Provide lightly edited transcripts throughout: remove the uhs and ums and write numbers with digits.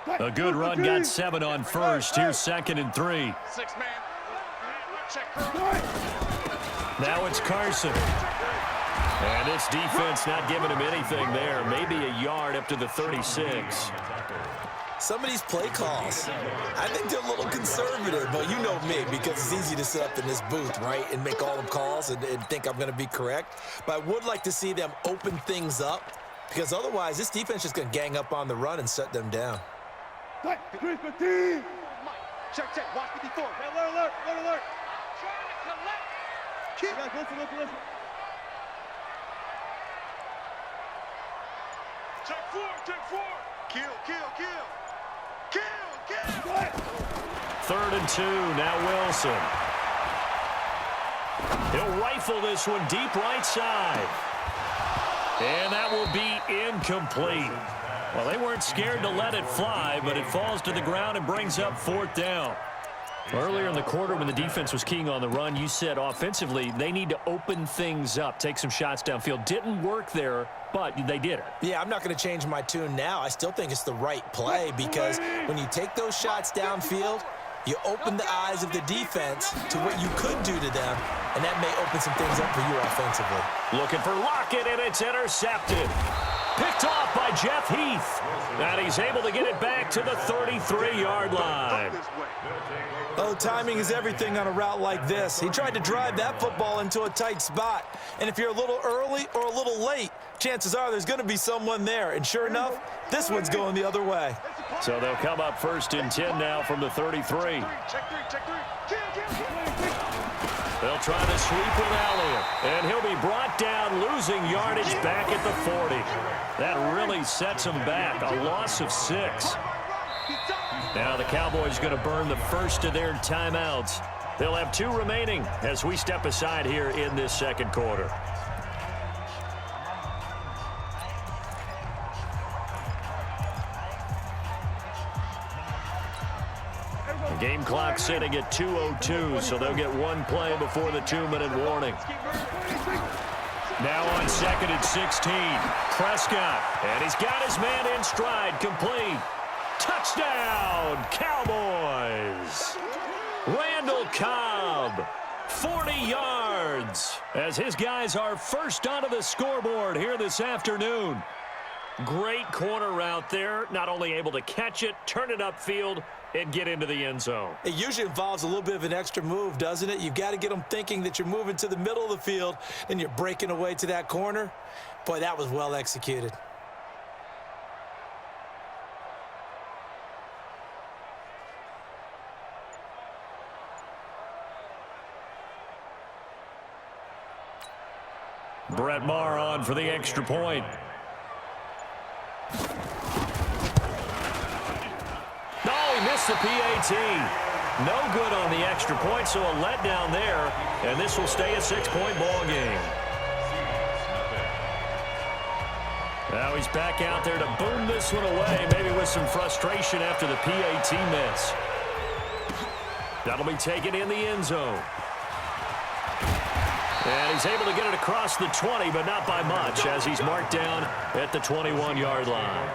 A good run got 7 on first. Here's 2nd and 3. Now it's Carson. And this defense not giving him anything there. Maybe a yard up to the 36. Some of these play calls, I think they're a little conservative, but you know me, because it's easy to sit up in this booth, right, and make all the calls and think I'm going to be correct. But I would like to see them open things up, because otherwise this defense is going to gang up on the run and shut them down. Check, watch 54. Alert. Trying to collect. Listen. Check 4. Kill. 3rd and 2, now Wilson. He'll rifle this one deep right side. And that will be incomplete. Well, they weren't scared to let it fly, but it falls to the ground and brings up 4th down. Earlier in the quarter when the defense was keying on the run, you said offensively they need to open things up, take some shots downfield. Didn't work there, but they did it. Yeah, I'm not going to change my tune now. I still think it's the right play because when you take those shots downfield, you open the eyes of the defense to what you could do to them, and that may open some things up for you offensively. Looking for Lockett, and it's intercepted. Picked off by Jeff Heath. And he's able to get it back to the 33-yard line. Oh, timing is everything on a route like this. He tried to drive that football into a tight spot. And if you're a little early or a little late, chances are there's going to be someone there. And sure enough, this one's going the other way. So they'll come up 1st and 10 now from the 33. They'll try to sweep with Elliott, and he'll be brought down, losing yardage back at the 40. That really sets him back, a loss of 6. Now the Cowboys going to burn the first of their timeouts. They'll have 2 remaining as we step aside here in this 2nd quarter. Game clock sitting at 2:02, so they'll get 1 play before the 2-minute warning. Now on 2nd and 16, Prescott, and he's got his man in stride, complete. Touchdown, Cowboys! Randall Cobb, 40 yards, as his guys are first onto the scoreboard here this afternoon. Great corner route there, not only able to catch it, turn it upfield, and get into the end zone. It usually involves a little bit of an extra move, doesn't it? You've got to get them thinking that you're moving to the middle of the field and you're breaking away to that corner. Boy, that was well executed. Brett Maher on for the extra point. Missed the PAT. No good on the extra point, so a letdown there, and this will stay a 6-point ball game. Now he's back out there to boom this one away, maybe with some frustration after the PAT miss. That'll be taken in the end zone. And he's able to get it across the 20, but not by much, as he's marked down at the 21-yard line.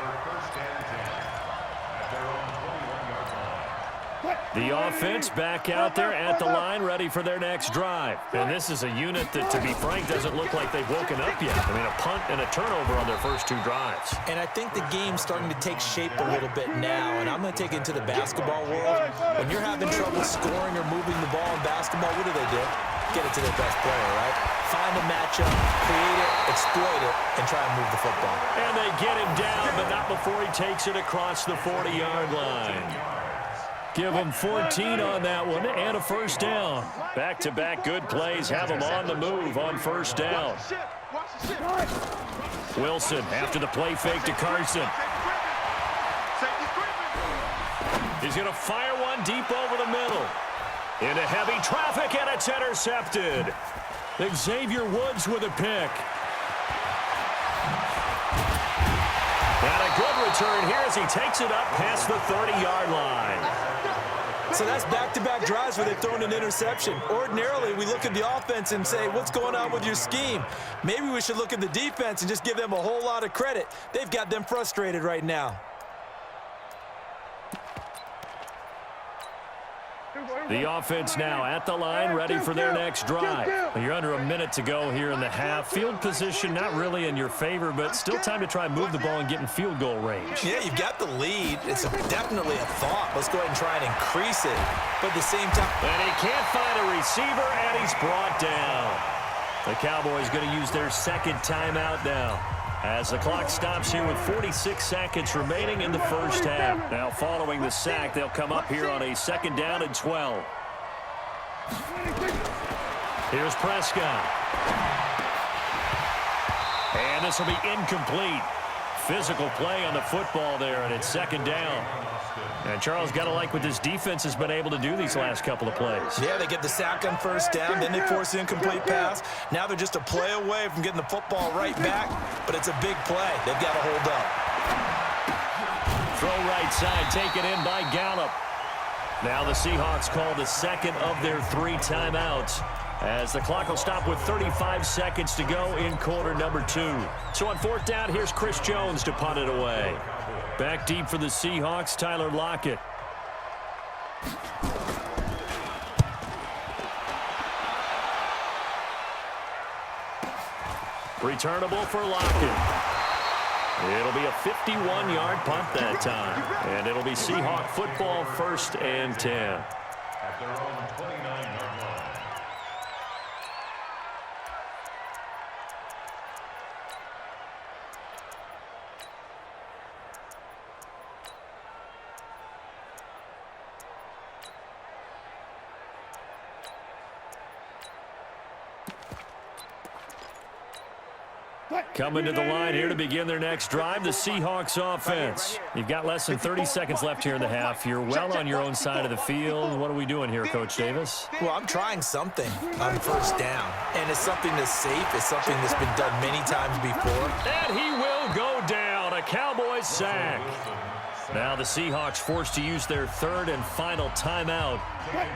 The offense back out there at the line, ready for their next drive. And this is a unit that, to be frank, doesn't look like they've woken up yet. I mean, a punt and a turnover on their first 2 drives. And I think the game's starting to take shape a little bit now, and I'm going to take it into the basketball world. When you're having trouble scoring or moving the ball in basketball, what do? Get it to their best player, right? Find a matchup, create it, exploit it, and try and move the football. And they get him down, but not before he takes it across the 40-yard line. Give him 14 on that one and a first down. Back-to-back good plays have him on the move on first down. Wilson after the play fake to Carson. He's going to fire one deep over the middle. Into heavy traffic, and it's intercepted. Xavier Woods with a pick. And a good return here as he takes it up past the 30-yard line. So that's back-to-back drives where they've thrown an interception. Ordinarily, we look at the offense and say, what's going on with your scheme? Maybe we should look at the defense and just give them a whole lot of credit. They've got them frustrated right now. The offense now at the line, ready for their next drive. You're under a minute to go here in the half. Field position not really in your favor, but still time to try and move the ball and get in field goal range. Yeah, you've got the lead. It's definitely a thought. Let's go ahead and try and increase it. But at the same time... And he can't find a receiver, and he's brought down. The Cowboys going to use their second timeout now, as the clock stops here with 46 seconds remaining in the first half. Now, following the sack, they'll come up here on a second down and 12. Here's Prescott. And this will be incomplete. Physical play on the football there, and it's second down. And Charles, got to like what this defense has been able to do these last couple of plays. Yeah, they get the sack on first down, then they force the incomplete pass. Now they're just a play away from getting the football right back, but it's a big play. They've got to hold up. Throw right side, taken in by Gallup. Now the Seahawks call the second of their 3 timeouts, as the clock will stop with 35 seconds to go in quarter number 2. So on fourth down, here's Chris Jones to punt it away. Back deep for the Seahawks, Tyler Lockett. Returnable for Lockett. It'll be a 51-yard punt that time. And it'll be Seahawk football, 1st and 10. At their own 29-yard line. Coming to the line here to begin their next drive, the Seahawks offense. You've got less than 30 seconds left here in the half. You're well on your own side of the field. What are we doing here, Coach Davis? Well, I'm trying something on first down, and it's something that's safe. It's something that's been done many times before. And he will go down. A Cowboys sack. Now the Seahawks forced to use their 3rd and final timeout,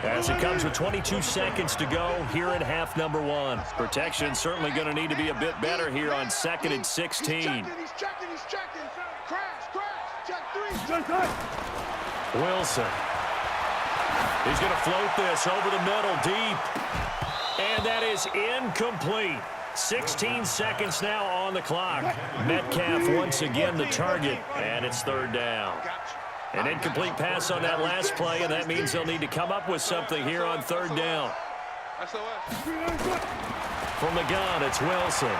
as it comes with 22 seconds to go here in half number 1. Protection certainly going to need to be a bit better here on 2nd and 16. He's checking. Crash. Check 3. Wilson. He's going to float this over the middle deep. And that is incomplete. 16 seconds now on the clock. Metcalf once again the target, and it's 3rd down. An incomplete pass on that last play, and that means they'll need to come up with something here on 3rd down. From the gun, it's Wilson.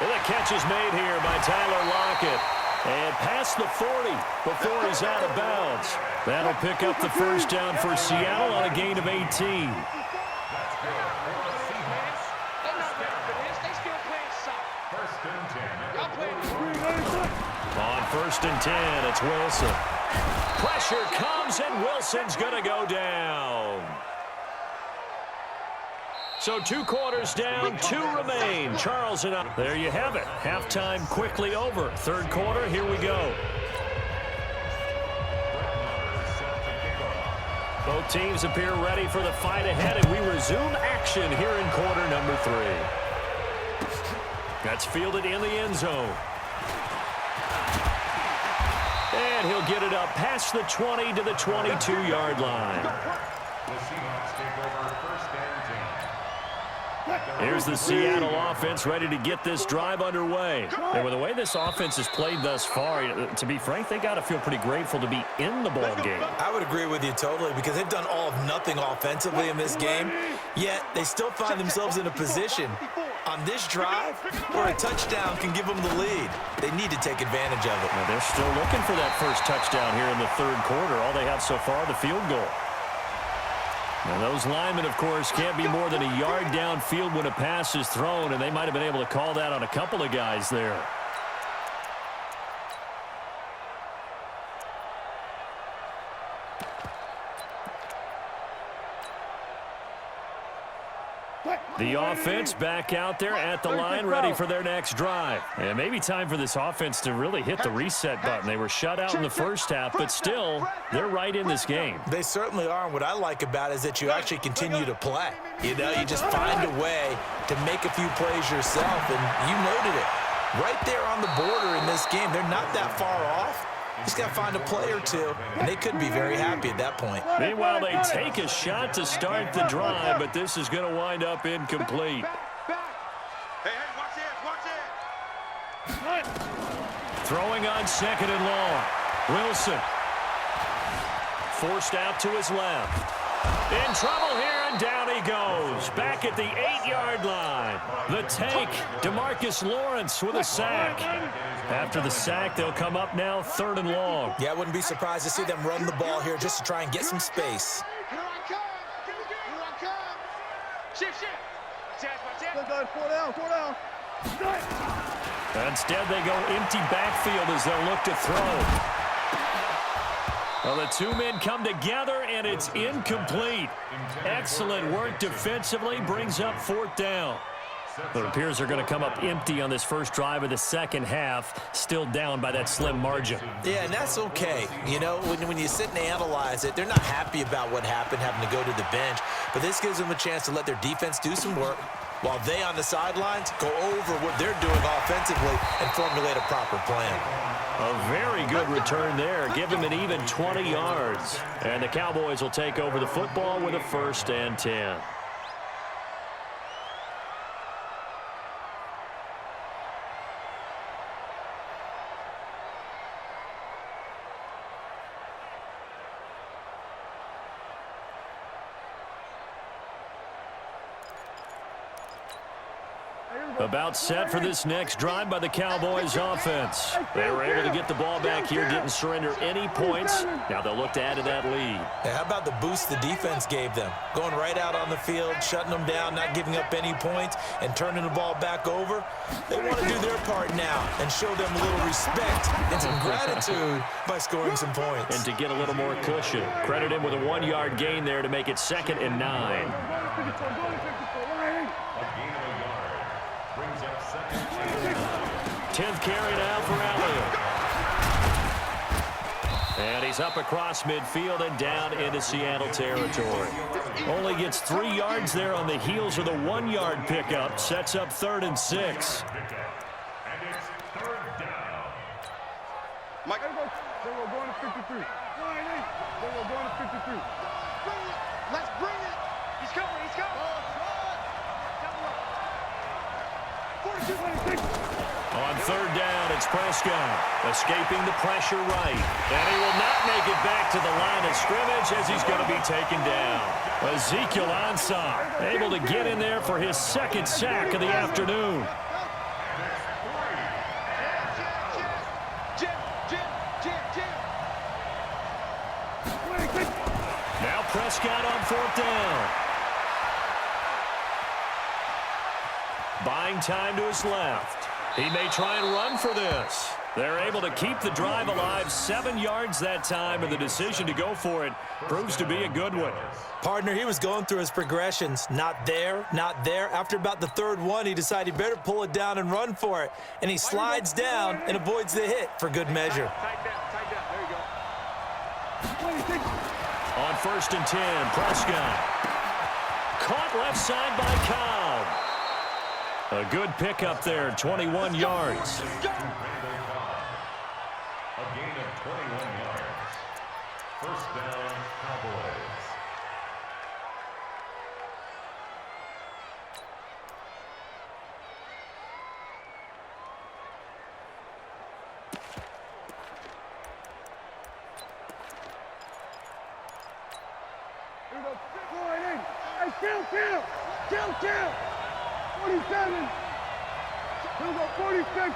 And the catch is made here by Tyler Lockett. And past the 40 before he's out of bounds. That'll pick up the first down for Seattle on a gain of 18. On 1st and 10, it's Wilson. Pressure comes, and Wilson's going to go down. So 2 quarters down, 2 remain. Charles and I. There you have it. Halftime quickly over. 3rd quarter, here we go. Both teams appear ready for the fight ahead, and we resume action here in quarter number 3. That's fielded in the end zone. And he'll get it up past the 20 to the 22-yard line. The Seahawks take over 1st and 10. Here's the Seattle offense ready to get this drive underway. And with the way this offense has played thus far, to be frank, they got to feel pretty grateful to be in the ball game. I would agree with you totally, because they've done all of nothing offensively in this game, yet they still find themselves in a position on this drive where a touchdown can give them the lead. They need to take advantage of it. Now they're still looking for that first touchdown here in the 3rd quarter. All they have so far, the field goal. And those linemen, of course, can't be more than a yard downfield when a pass is thrown, and they might have been able to call that on a couple of guys there. The offense back out there at the line, ready for their next drive. And maybe time for this offense to really hit the reset button. They were shut out in the first half, but still, they're right in this game. They certainly are, and what I like about it is that you actually continue to play. You know, you just find a way to make a few plays yourself, and you noted it. Right there on the border in this game, they're not that far off. He's got to find a play or two, and they could be very happy at that point. Meanwhile, they take a shot to start the drive, but this is going to wind up incomplete. Hey, watch it. Throwing on 2nd and long. Wilson. Forced out to his left. In trouble here, and down he goes. Back at the 8-yard line. The take, DeMarcus Lawrence with a sack. After the sack, they'll come up now 3rd and long. Yeah, I wouldn't be surprised to see them run the ball here just to try and get some space. Here I come. Here I come. Shift. Look, 4 down. Instead, they go empty backfield as they'll look to throw. Well, the two men come together, and it's incomplete. Excellent work defensively, brings up 4th down. It appears they're going to come up empty on this first drive of the second half, still down by that slim margin. Yeah, and that's okay. You know, when you sit and analyze it, they're not happy about what happened, having to go to the bench. But this gives them a chance to let their defense do some work while they on the sidelines go over what they're doing offensively and formulate a proper plan. A very good return there. Give him an even 20 yards. And the Cowboys will take over the football with a 1st and 10. About set for this next drive by the Cowboys offense. They were able to get the ball back here, didn't surrender any points. Now they'll look to add to that lead. Hey, how about the boost the defense gave them? Going right out on the field, shutting them down, not giving up any points, and turning the ball back over. They want to do their part now and show them a little respect and some gratitude by scoring some points. And to get a little more cushion. Credit him with a 1-yard gain there to make it 2nd and 9. Brings up 2nd and 10th carry now for Elliott. And he's up across midfield and down into Seattle territory. Only gets 3 yards there on the heels of the 1-yard pickup. Sets up 3rd and 6. And it's 3rd down. Mike, they were going to 53. They were going to 53. Let's bring it. He's coming. On 3rd down, it's Prescott, escaping the pressure right. And he will not make it back to the line of scrimmage as he's going to be taken down. Ezekiel Ansah able to get in there for his 2nd sack of the afternoon. Now Prescott on 4th down. Buying time to his left. He may try and run for this. They're able to keep the drive alive, 7 yards that time, and the decision to go for it proves to be a good one. Partner, he was going through his progressions. Not there, not there. After about the 3rd one, he decided he better pull it down and run for it. And he slides down and avoids the hit for good measure. Tight down. There you go. On 1st and 10, Prescott. Caught left side by Cobb. A good pickup there, 21 yards. A gain of 21 yards. 1st down, Cowboys. Here we go. Hey, kill. 47. Here we go, 46.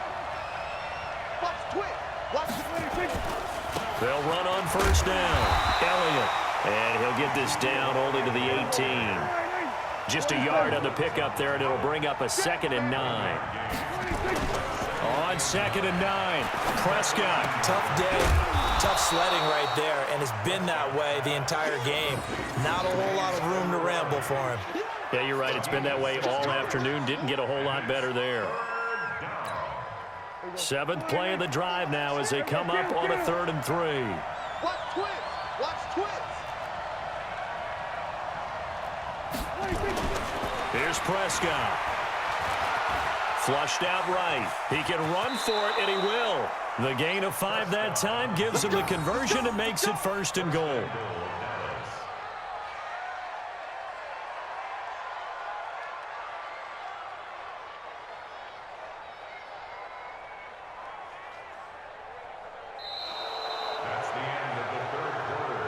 Watch twitch. Watch the 26. They'll run on 1st down. Elliott. And he'll get this down only to the 18. Just a yard on the pickup there, and it'll bring up a 2nd and 9. On 2nd and 9, Prescott. Tough day, tough sledding right there, and it's been that way the entire game. Not a whole lot of room to ramble for him. Yeah, you're right. It's been that way all afternoon. Didn't get a whole lot better there. 7th play of the drive now as they come up on a 3rd and 3. Watch twitch. Here's Prescott. Flushed out right. He can run for it, and he will. The gain of 5 that time gives him the conversion and makes it 1st and goal.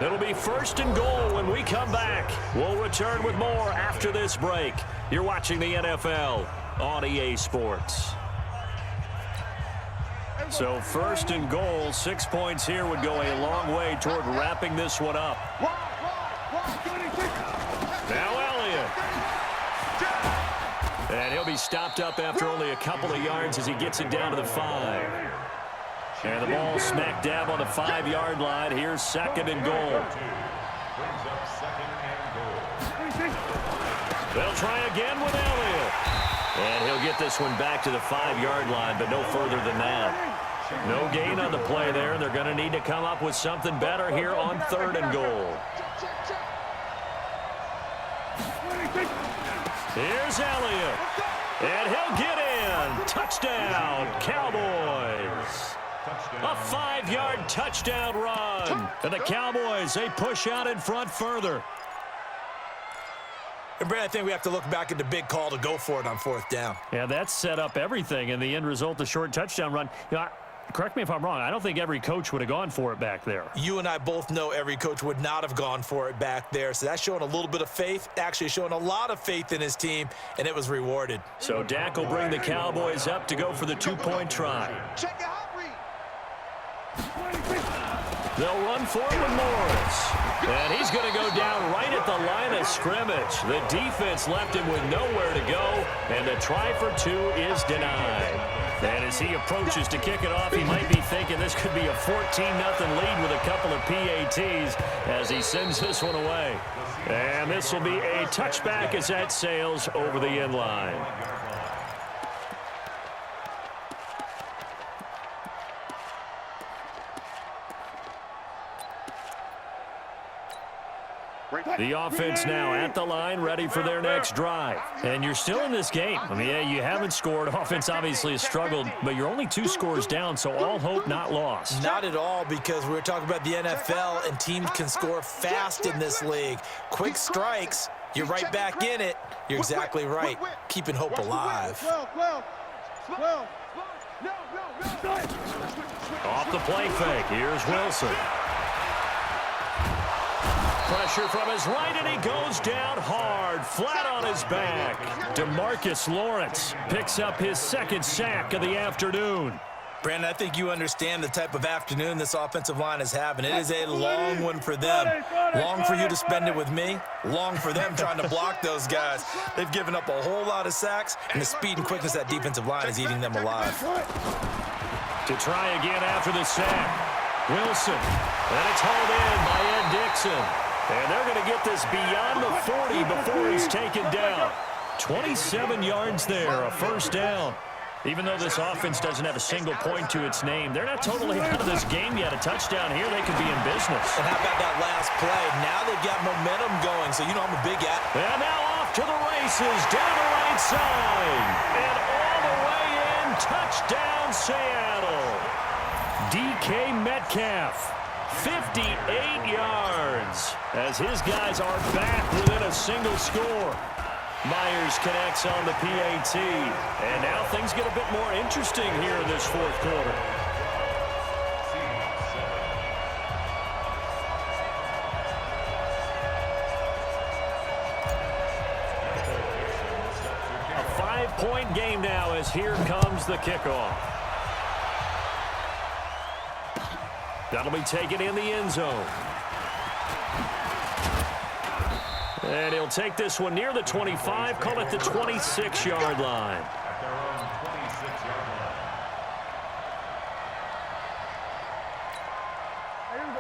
It'll be 1st and goal when we come back. We'll return with more after this break. You're watching the NFL on EA Sports. So 1st and goal, 6 points here would go a long way toward wrapping this one up. Now Elliott. And he'll be stopped up after only a couple of yards as he gets it down to the 5. And the ball smack dab on the 5-yard line. Here's 2nd and goal. They'll try again with Elliott. And he'll get this one back to the 5-yard line, but no further than that. No gain on the play there. They're going to need to come up with something better here on 3rd and goal. Here's Elliott. And he'll get in. Touchdown, Cowboys. A 5-yard touchdown run. And the Cowboys, they push out in front further. And, Brad, I think we have to look back at the big call to go for it on 4th down. Yeah, that set up everything, and the end result, the short touchdown run. You know, correct me if I'm wrong. I don't think every coach would have gone for it back there. You and I both know every coach would not have gone for it back there. So that's showing a little bit of faith, actually showing a lot of faith in his team, and it was rewarded. So Dak will bring the Cowboys up to go for the 2-point try. They'll run for it with Morris. And he's going to go down right at the line of scrimmage. The defense left him with nowhere to go, and the try for 2 is denied. And as he approaches to kick it off, he might be thinking this could be a 14-0 lead with a couple of PATs as he sends this one away. And this will be a touchback as that sails over the end line. The offense now at the line, ready for their next drive. And you're still in this game. I mean, yeah, you haven't scored. Offense obviously has struggled, but you're only 2 scores down, so all hope not lost. Not at all, because we were talking about the NFL, and teams can score fast in this league. Quick strikes, you're right back in it. You're exactly right. Keeping hope alive. Off the play fake, here's Wilson. Pressure from his right, and he goes down hard, flat on his back. DeMarcus Lawrence picks up his 2nd sack of the afternoon. Brandon, I think you understand the type of afternoon this offensive line is having. It is a long one for them. Long for you to spend it with me. Long for them trying to block those guys. They've given up a whole lot of sacks, and the speed and quickness of that defensive line is eating them alive. To try again after the sack. Wilson. And it's hauled in by Ed Dixon. And they're going to get this beyond the 40 before he's taken down. 27 yards there, a 1st down. Even though this offense doesn't have a single point to its name, they're not totally out of this game yet. A touchdown here, they could be in business. And how about that last play? Now they've got momentum going, so you know I'm a big at. And now off to the races, down the right side. And all the way in, touchdown Seattle. DK Metcalf. 58 yards as his guys are back within a single score. Myers connects on the PAT. And now things get a bit more interesting here in this 4th quarter. A 5-point game now as here comes the kickoff. That'll be taken in the end zone. And he'll take this one near the 25, call it the 26-yard line.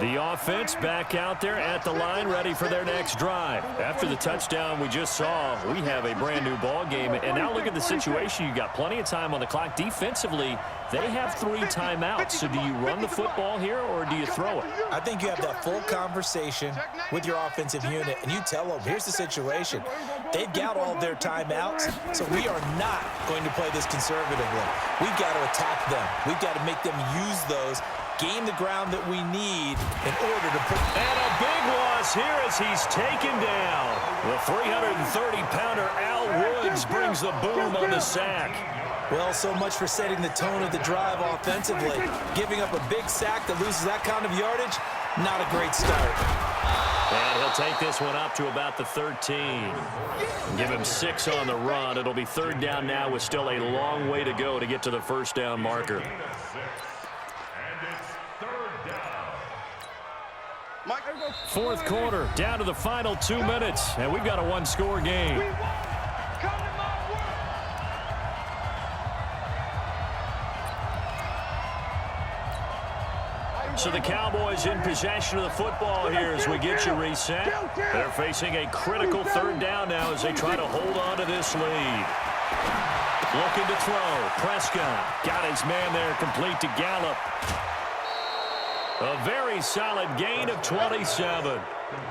The offense back out there at the line, ready for their next drive. After the touchdown we just saw, we have a brand new ball game. And now look at the situation. You've got plenty of time on the clock. Defensively, They have 3 timeouts, so do you run the football here or do you throw it? I think you have that full conversation with your offensive unit, and you tell them, here's the situation. They've got all of their timeouts, so we are not going to play this conservatively. We've got to attack them. We've got to make them use those, gain the ground that we need in order to put... And a big loss here as he's taken down. The 330-pounder Al Woods brings the boom on the sack. Well, so much for setting the tone of the drive offensively. Giving up a big sack that loses that kind of yardage, not a great start. And he'll take this one up to about the 13. Give him 6 on the run. It'll be 3rd down now with still a long way to go to get to the 1st down marker. And it's 3rd down. 4th quarter, down to the final 2 minutes, and we've got a 1-score game. So the Cowboys in possession of the football here as we get you reset. They're facing a critical 3rd down now as they try to hold on to this lead. Looking to throw. Prescott got his man there complete to Gallup. A very solid gain of 27.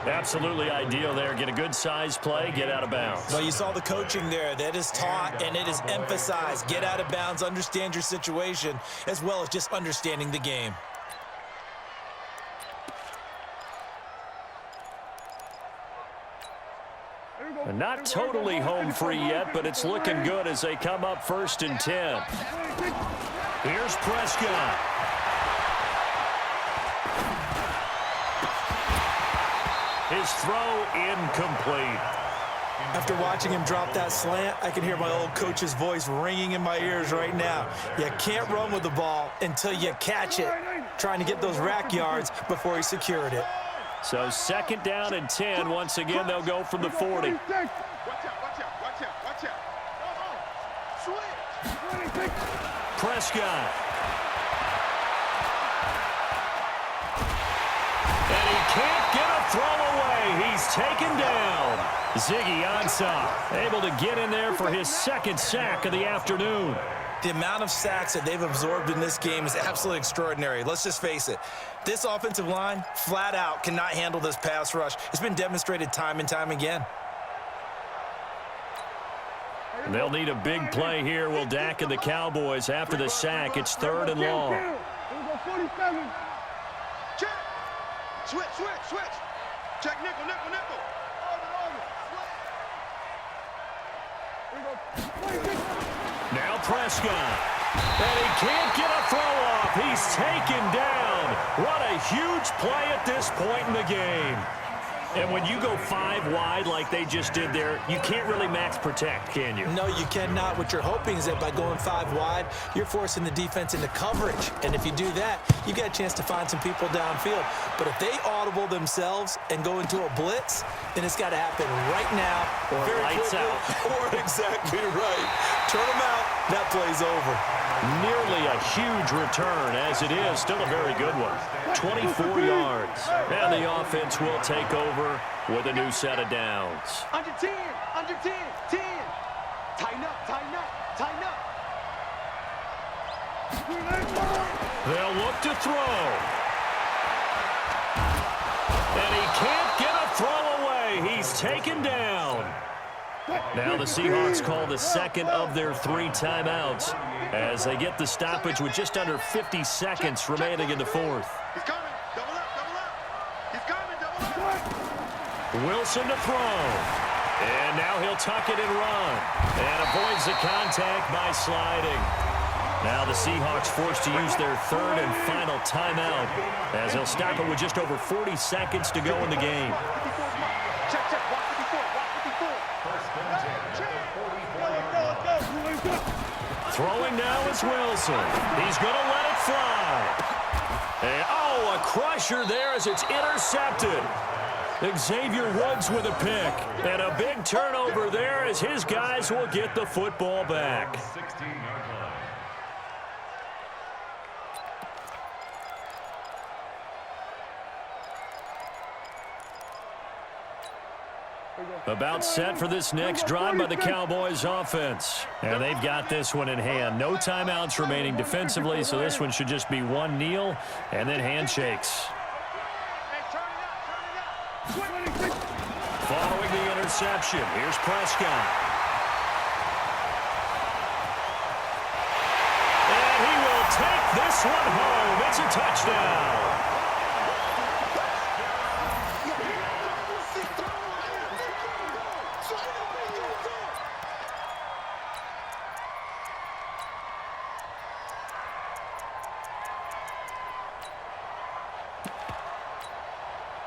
Absolutely ideal there. Get a good size play, get out of bounds. Well, you saw the coaching there. That is taught and it is emphasized. Get out of bounds, understand your situation, as well as just understanding the game. Not totally home free yet, but it's looking good as they come up 1st and 10. Here's Prescott. His throw incomplete. After watching him drop that slant, I can hear my old coach's voice ringing in my ears right now. You can't run with the ball until you catch it. Trying to get those rack yards before he secured it. So 2nd down and 10. Once again, they'll go from the 40. Watch out, watch out, watch out, watch out. Switch. Prescott. And he can't get a throw away. He's taken down. Ziggy Ansah able to get in there for his 2nd sack of the afternoon. The amount of sacks that they've absorbed in this game is absolutely extraordinary. Let's just face it. This offensive line, flat out, cannot handle this pass rush. It's been demonstrated time and time again. And they'll need a big play here. Will Dak and the Cowboys after the sack. It's 3rd and long. Here we go, 47. Check. Switch. Check nickel. Here we go. Now Prescott. And he can't get a throw off. He's taken down. What a huge play at this point in the game. And when you go 5 wide like they just did there, you can't really max protect, can you? No, you cannot. What you're hoping is that by going 5 wide, you're forcing the defense into coverage. And if you do that, you got a chance to find some people downfield. But if they audible themselves and go into a blitz, then it's got to happen right now. Or lights out. Or exactly right. Turn them out. That play's over. Nearly a huge return, as it is. Still a very good one. 24 yards. And the offense will take over with a new set of downs. Under 10. 10. Tighten up. They'll look to throw. And he can't get a throw away. He's taken down. Now the Seahawks call the 2nd of their 3 timeouts as they get the stoppage with just under 50 seconds remaining in the 4th. He's coming. Double up. He's coming. Double up. Wilson to throw. And now he'll tuck it and run. And avoids the contact by sliding. Now the Seahawks forced to use their 3rd and final timeout as they'll stop it with just over 40 seconds to go in the game. Check. Watch it before. Throwing now is Wilson. He's going to let it fly. And, a crusher there as it's intercepted. Xavier Woods with a pick. And a big turnover there as his guys will get the football back. 16-yard line. About set for this next drive by the Cowboys offense. And they've got this one in hand. No timeouts remaining defensively, so this one should just be one kneel and then handshakes. Following the interception, here's Prescott. And he will take this one home. It's a touchdown.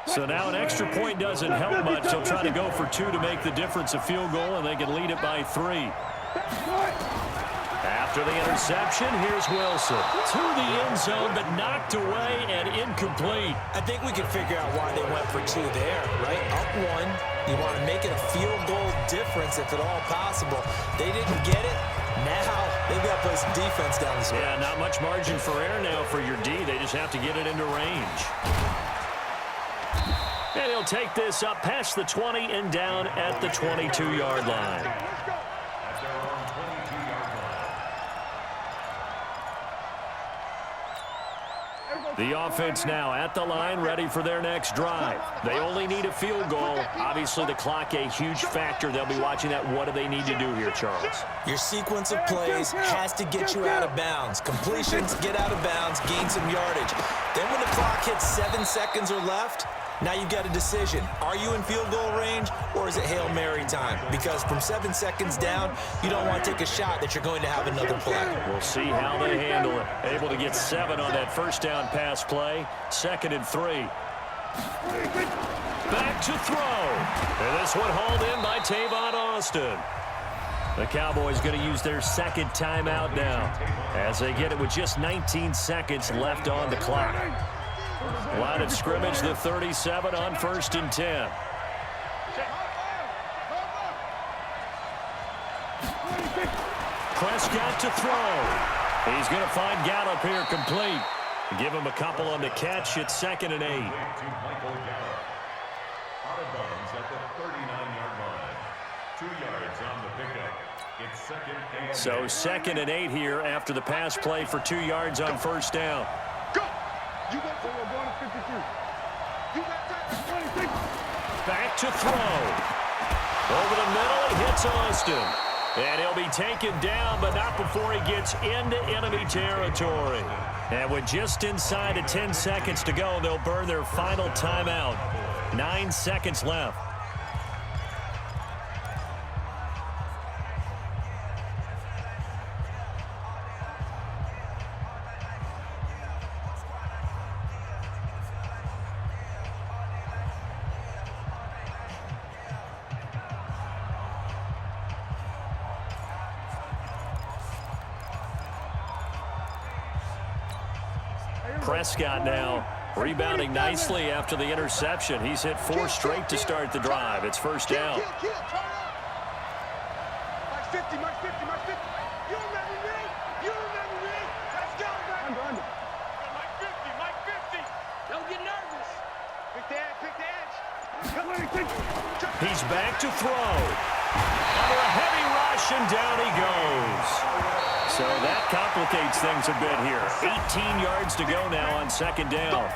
So now an extra point doesn't help much. They'll try to go for 2 to make the difference a field goal, and they can lead it by 3. After the interception, here's Wilson. To the end zone, but knocked away and incomplete. I think we can figure out why they went for 2 there, right? Up 1. You want to make it a field goal difference if at all possible. They didn't get it. Now they've got to play some defense down the stretch. Yeah, not much margin for error now for your D. They just have to get it into range. And he'll take this up past the 20 and down at the 22-yard line. The offense now at the line, ready for their next drive. They only need a field goal. Obviously, the clock a huge factor. They'll be watching that. What do they need to do here, Charles? Your sequence of plays has to get you out of bounds. Completions, get out of bounds, gain some yardage. Then when the clock hits 7 seconds or left, now you've got a decision. Are you in field goal range, or is it Hail Mary time? Because from 7 seconds down, you don't want to take a shot that you're going to have another play. We'll see how they handle it. Able to get 7 on that first down pass play. 2nd and 3. Back to throw. And this one hauled in by Tavon Austin. The Cowboys going to use their 2nd timeout now as they get it with just 19 seconds left on the clock. Line of scrimmage, the 37 on 1st and 10. Prescott to throw. He's going to find Gallup here complete. Give him a couple on the catch. It's 2nd and 8. Out of bounds at the 39-yard line. 2 yards on the pickup. It's 2nd and 8. So 2nd and 8 here after the pass play for 2 yards on first down. You got to go to 53. You got that 26. Back to throw. Over the middle, it hits Austin. And he'll be taken down, but not before he gets into enemy territory. And with just inside of 10 seconds to go, they'll burn their final timeout. 9 seconds left. Prescott now rebounding nicely after the interception. He's hit 4 straight to start the drive. It's first down. Mike 50, Mike 50, Mike 50. You remember me? You remember me? Let's go, man. Under. Mike 50, Mike 50. Don't get nervous. Pick the edge, pick the edge. He's back to throw. Under a heavy rush, and down he goes. So that complicates things a bit here. 18 yards to go now on 2nd down.